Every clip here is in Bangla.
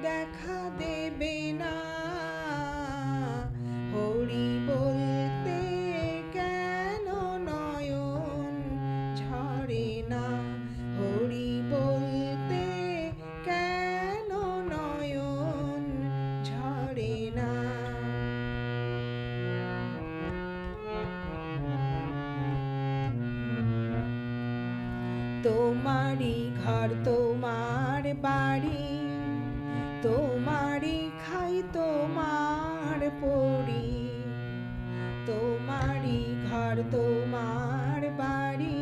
দেখা দেবে না। হরি বলতে কেন নয়ন ঝরে না, হরি বলতে কেন নয়ন ঝরে না। তোমারই ঘর তোমার বাড়ি, তোমারই খাই তোমার পড়ি। তোমারই ঘর তোমার বাড়ি,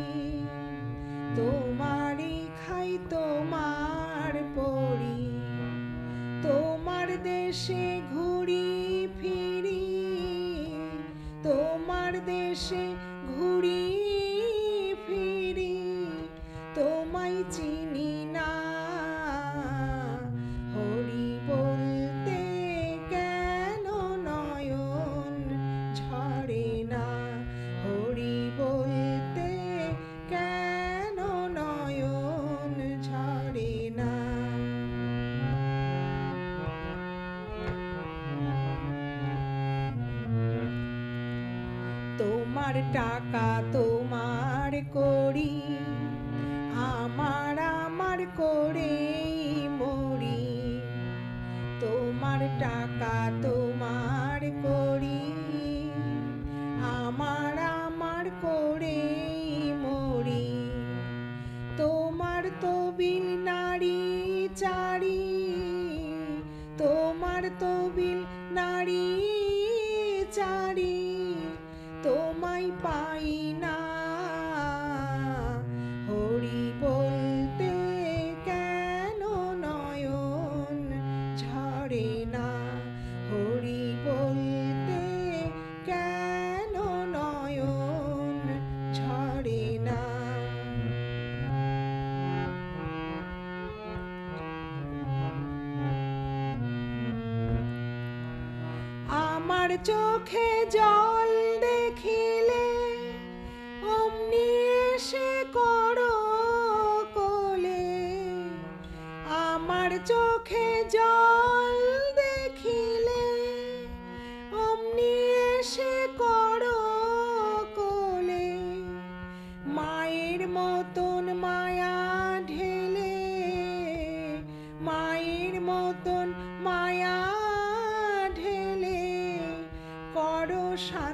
তোমারই খাই তোমার পড়ি। তোমার দেশে ঘুরি ফিরি, তোমার দেশে ঘুরি ফিরি, তোমায় চিনি না। হরি বলতে কেন নয়ন ঝরে না, হরি বলতে কেন নয়ন ঝরে না। তোমার টাকা তোমার করি, আমার আমার করে মরি। তোমার টাকা তোমার করি, আমার আমার করে মরি। তোমার তবিল নারী চারি, তোমার তবিল নারী চারি, তোমায় পাই না। হরি বলতে কেন নয়ন ঝরে না, হরি বলতে কেন নয়ন ঝরে না। আমার চোখে জল দেখিলে অমনি এসে করো কোলে। আমার চোখে জল দেখিলে অমনি এসে করো কোলে। মায়ের মতন মায়া ঢেলে, মায়ের মতন মায়া ঢেলে করো শান্তি।